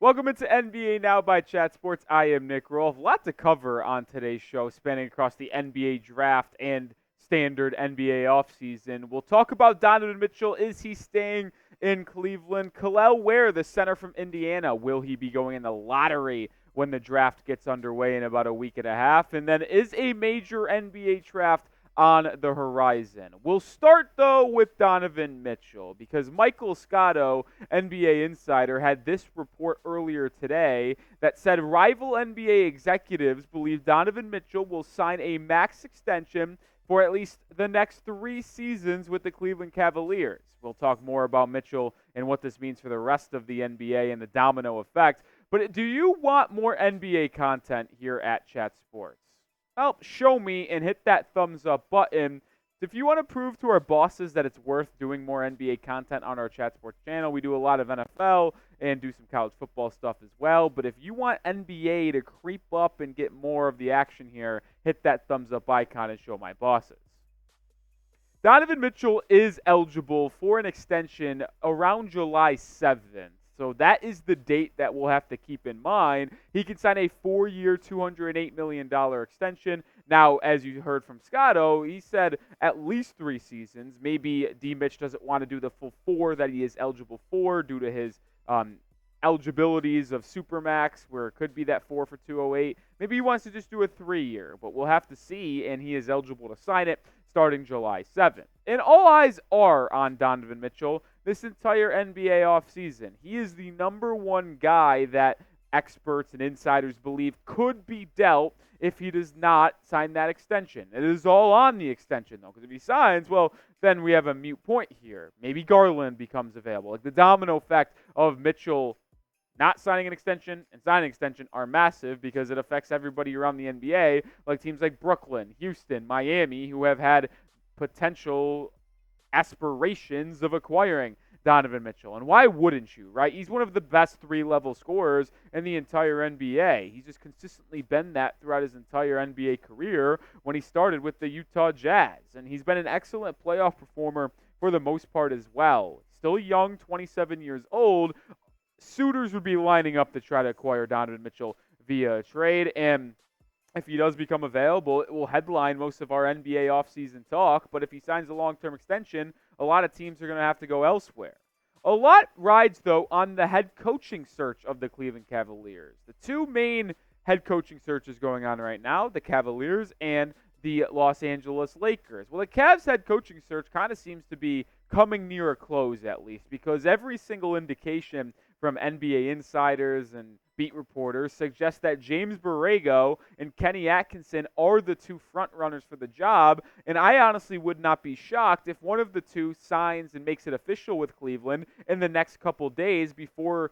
Welcome into NBA Now by Chat Sports. I am Nic Rohloff. A lot to cover on today's show, spanning across the NBA draft and standard NBA offseason. We'll talk about Donovan Mitchell. Is he staying in Cleveland? Kel'el Ware, the center from Indiana, will he be going in the lottery when the draft gets underway in about a week and a half? And then is a major NBA draft on the horizon? We'll start, though, with Donovan Mitchell because Michael Scotto, NBA insider, had this report earlier today that said rival NBA executives believe Donovan Mitchell will sign a max extension for at least the next 3 seasons with the Cleveland Cavaliers. We'll talk more about Mitchell and what this means for the rest of the NBA and the domino effect. But do you want more NBA content here at Chat Sports? Well, show me and hit that thumbs up button. If you want to prove to our bosses that it's worth doing more NBA content on our Chat Sports channel, we do a lot of NFL and do some college football stuff as well. But if you want NBA to creep up and get more of the action here, hit that thumbs up icon and show my bosses. Donovan Mitchell is eligible for an extension around July 7th. So that is the date that we'll have to keep in mind. He can sign a 4-year, $208 million extension. Now, as you heard from Scotto, he said at least 3 seasons. Maybe D. Mitch doesn't want to do the full 4 that he is eligible for due to his eligibilities of Supermax, where it could be that 4 for 208. Maybe he wants to just do a 3-year, but we'll have to see, and he is eligible to sign it starting July 7th. And all eyes are on Donovan Mitchell this entire NBA offseason. He is the number one guy that experts and insiders believe could be dealt if he does not sign that extension. It is all on the extension, though, because if he signs, well, then we have a mute point here. Maybe Garland becomes available. Like the domino effect of Mitchell not signing an extension and signing an extension are massive because it affects everybody around the NBA, like teams like Brooklyn, Houston, Miami, who have had potential aspirations of acquiring Donovan Mitchell. And why wouldn't you, right? He's one of the best 3-level scorers in the entire NBA. He's just consistently been that throughout his entire NBA career when he started with the Utah Jazz. And he's been an excellent playoff performer for the most part as well. Still young, 27 years old. Suitors would be lining up to try to acquire Donovan Mitchell via trade. And if he does become available, it will headline most of our NBA offseason talk. But if he signs a long-term extension, a lot of teams are going to have to go elsewhere. A lot rides, though, on the head coaching search of the Cleveland Cavaliers. The 2 main head coaching searches going on right now, the Cavaliers and the Los Angeles Lakers. Well, the Cavs head coaching search kind of seems to be coming near a close, at least, because every single indication from NBA insiders and beat reporters suggests that James Borrego and Kenny Atkinson are the 2 frontrunners for the job, and I honestly would not be shocked if one of the 2 signs and makes it official with Cleveland in the next couple days before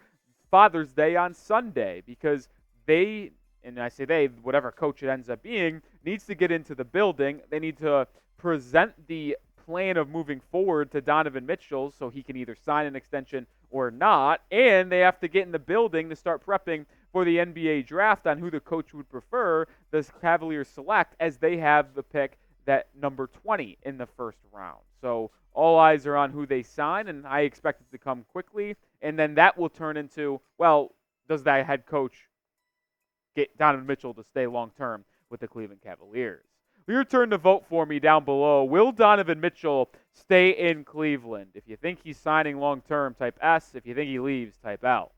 Father's Day on Sunday, because they, and I say they, whatever coach it ends up being, needs to get into the building. They need to present the plan of moving forward to Donovan Mitchell so he can either sign an extension or not, and they have to get in the building to start prepping for the NBA draft on who the coach would prefer the Cavaliers select, as they have the pick that number 20 in the first round. So all eyes are on who they sign, and I expect it to come quickly, and then that will turn into, well, does that head coach get Donovan Mitchell to stay long-term with the Cleveland Cavaliers? Your turn to vote for me down below. Will Donovan Mitchell stay in Cleveland? If you think he's signing long-term, type S. If you think he leaves, type L.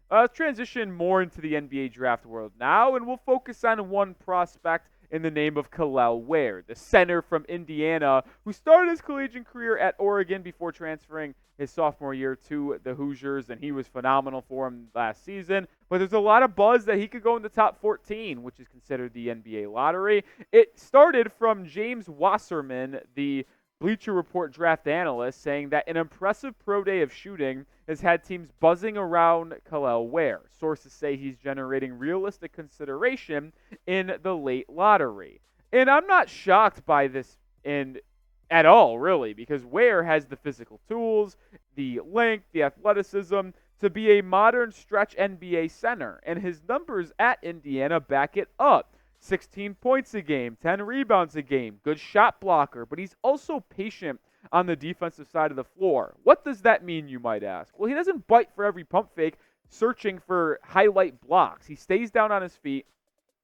Let's transition more into the NBA draft world now, and we'll focus on one prospect in the name of Kel'el Ware, the center from Indiana, who started his collegiate career at Oregon before transferring his sophomore year to the Hoosiers, and he was phenomenal for him last season. But there's a lot of buzz that he could go in the top 14, which is considered the NBA lottery. It started from James Wasserman, the Bleacher Report draft analyst, saying that an impressive pro day of shooting has had teams buzzing around Kel'el Ware. Sources say he's generating realistic consideration in the late lottery. And I'm not shocked by this at all, really, because Ware has the physical tools, the length, the athleticism to be a modern stretch NBA center, and his numbers at Indiana back it up. 16 points a game, 10 rebounds a game, good shot blocker, but he's also patient on the defensive side of the floor. What does that mean, you might ask? Well, he doesn't bite for every pump fake searching for highlight blocks. He stays down on his feet,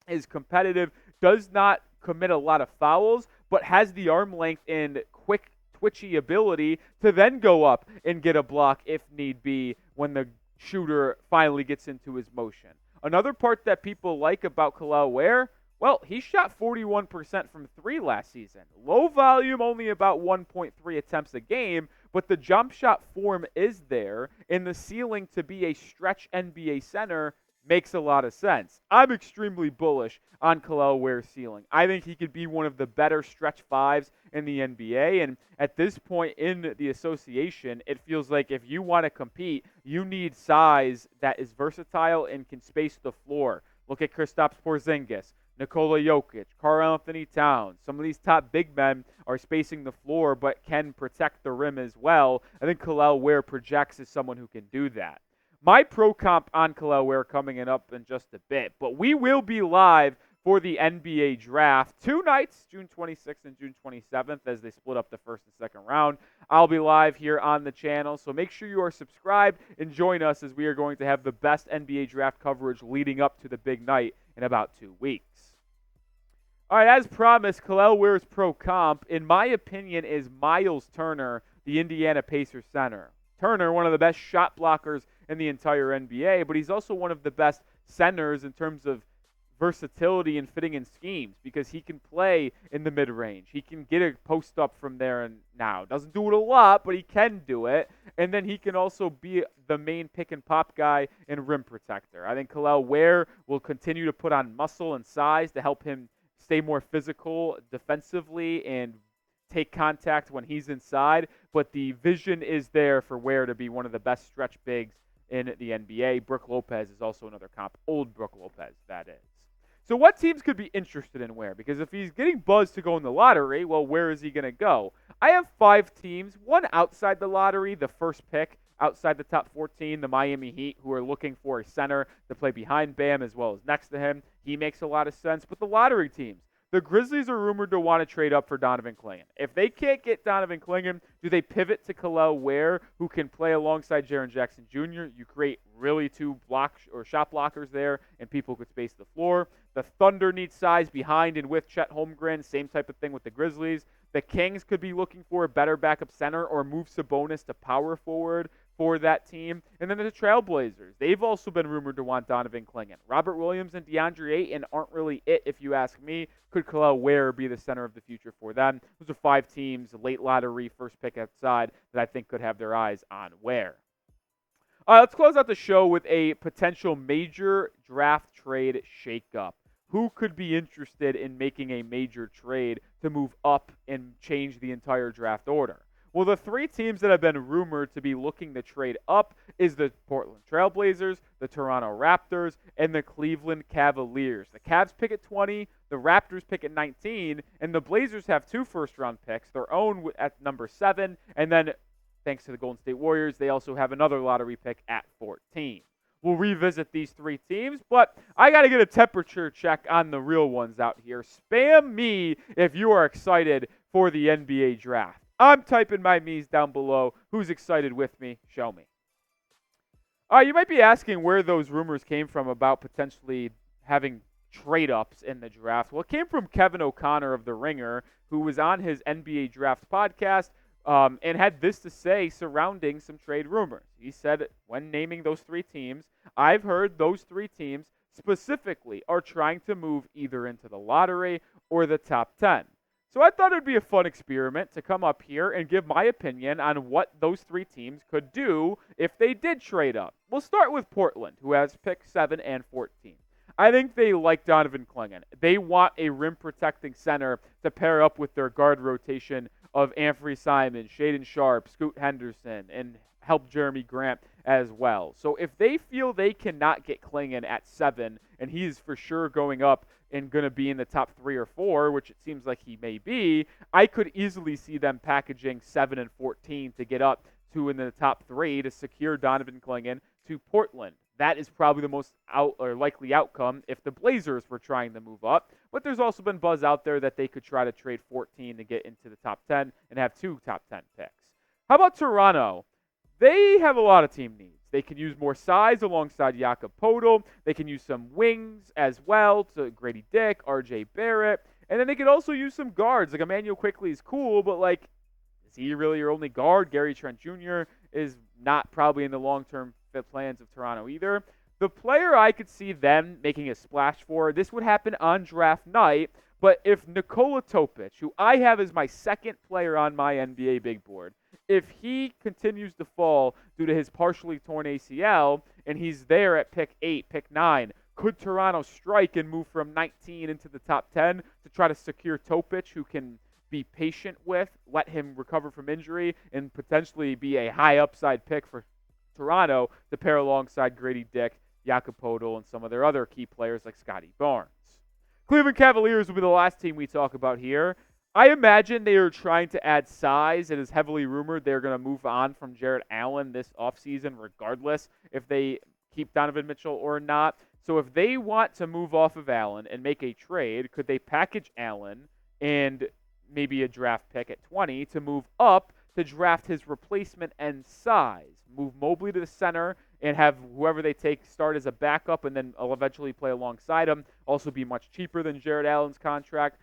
is competitive, does not commit a lot of fouls, but has the arm length and quick twitchy ability to then go up and get a block if need be when the shooter finally gets into his motion. Another part that people like about Kel'el Ware, well, he shot 41% from three last season. Low volume, only about 1.3 attempts a game, but the jump shot form is there, and the ceiling to be a stretch NBA center makes a lot of sense. I'm extremely bullish on Kel'el Ware's ceiling. I think he could be one of the better stretch fives in the NBA, and at this point in the association, it feels like if you want to compete, you need size that is versatile and can space the floor. Look at Kristaps Porzingis, Nikola Jokic, Karl-Anthony Towns. Some of these top big men are spacing the floor but can protect the rim as well. I think Kel'el Ware projects as someone who can do that. My pro comp on Kel'el Ware coming up in just a bit, but we will be live for the NBA draft 2 nights, June 26th and June 27th, as they split up the first and second round. I'll be live here on the channel, so make sure you are subscribed and join us as we are going to have the best NBA draft coverage leading up to the big night in about 2 weeks. All right, as promised, Kel'el Ware's pro comp, in my opinion, is Miles Turner, the Indiana Pacers center. Turner, one of the best shot blockers in the entire NBA, but he's also one of the best centers in terms of versatility and fitting in schemes because he can play in the mid-range. He can get a post up from there and now. Doesn't do it a lot, but he can do it. And then he can also be the main pick and pop guy and rim protector. I think Kel'el Ware will continue to put on muscle and size to help him stay more physical defensively and take contact when he's inside, but the vision is there for Ware to be one of the best stretch bigs in the NBA. Brook Lopez is also another comp. Old Brook Lopez, that is. So what teams could be interested in Ware? Because if he's getting buzzed to go in the lottery, well, where is he going to go? I have 5 teams, one outside the lottery, the first pick, outside the top 14, the Miami Heat, who are looking for a center to play behind Bam as well as next to him. He makes a lot of sense. But the lottery teams, the Grizzlies are rumored to want to trade up for Donovan Clingan. If they can't get Donovan Clingan, do they pivot to Kel'el Ware, who can play alongside Jaren Jackson Jr.? You create really 2 shot blockers there, and people could space the floor. The Thunder need size behind and with Chet Holmgren. Same type of thing with the Grizzlies. The Kings could be looking for a better backup center or move Sabonis to power forward for that team. And then the Trailblazers. They've also been rumored to want Donovan Clingan. Robert Williams and DeAndre Ayton aren't really it, if you ask me. Could Kel'el Ware be the center of the future for them? Those are 5 teams, late lottery, first pick outside, that I think could have their eyes on Ware. All right, let's close out the show with a potential major draft trade shakeup. Who could be interested in making a major trade to move up and change the entire draft order? Well, the 3 teams that have been rumored to be looking to trade up is the Portland Trailblazers, the Toronto Raptors, and the Cleveland Cavaliers. The Cavs pick at 20, the Raptors pick at 19, and the Blazers have 2 first-round picks, their own at number 7, and then, thanks to the Golden State Warriors, they also have another lottery pick at 14. We'll revisit these 3 teams, but I got to get a temperature check on the real ones out here. Spam me if you are excited for the NBA draft. I'm typing my me's down below. Who's excited with me? Show me. All right, you might be asking where those rumors came from about potentially having trade-ups in the draft. Well, it came from Kevin O'Connor of The Ringer, who was on his NBA Draft podcast and had this to say surrounding some trade rumors. He said, when naming those 3 teams, I've heard those 3 teams specifically are trying to move either into the lottery or the top 10. So I thought it would be a fun experiment to come up here and give my opinion on what those 3 teams could do if they did trade up. We'll start with Portland, who has picks 7 and 14. I think they like Donovan Clingan. They want a rim-protecting center to pair up with their guard rotation of Anthony Simons, Shaedon Sharpe, Scoot Henderson, and help Jeremy Grant as well. So if they feel they cannot get Clingan at 7, and he's for sure going up and going to be in the top 3 or 4, which it seems like he may be, I could easily see them packaging 7 and 14 to get up to in the top 3 to secure Donovan Clingan to Portland. That is probably the most likely outcome if the Blazers were trying to move up. But there's also been buzz out there that they could try to trade 14 to get into the top 10 and have 2 top 10 picks. How about Toronto? They have a lot of team needs. They can use more size alongside Jakob Poeltl. They can use some wings as well to Grady Dick, R.J. Barrett. And then they could also use some guards. Like Emmanuel Quickley is cool, but like, is he really your only guard? Gary Trent Jr. is not probably in the long-term fit plans of Toronto either. The player I could see them making a splash for, this would happen on draft night, but if Nikola Topic, who I have as my second player on my NBA big board, if he continues to fall due to his partially torn ACL and he's there at pick 8, pick 9, could Toronto strike and move from 19 into the top 10 to try to secure Topic, who can be patient with, let him recover from injury, and potentially be a high upside pick for Toronto to pair alongside Grady Dick, Jakob Poeltl, and some of their other key players like Scotty Barnes. Cleveland Cavaliers will be the last team we talk about here. I imagine they are trying to add size. It is heavily rumored they're going to move on from Jarrett Allen this offseason, regardless if they keep Donovan Mitchell or not. So if they want to move off of Allen and make a trade, could they package Allen and maybe a draft pick at 20 to move up to draft his replacement and size? Move Mobley to the center and have whoever they take start as a backup and then I'll eventually play alongside him. Also be much cheaper than Jarrett Allen's contract.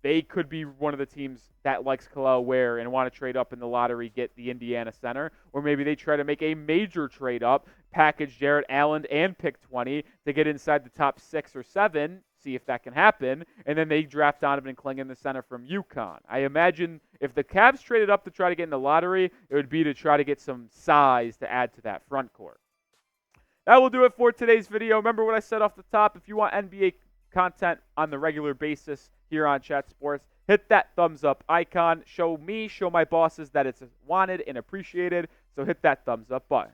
They could be one of the teams that likes Kel'el Ware and want to trade up in the lottery, get the Indiana center. Or maybe they try to make a major trade up, package Jarrett Allen and pick 20 to get inside the top 6 or 7, see if that can happen, and then they draft Donovan Mitchell, the center from UConn. I imagine if the Cavs traded up to try to get in the lottery, it would be to try to get some size to add to that front court. That will do it for today's video. Remember what I said off the top. If you want NBA content on the regular basis here on Chat Sports, hit that thumbs up icon. Show me, show my bosses that it's wanted and appreciated. So hit that thumbs up button.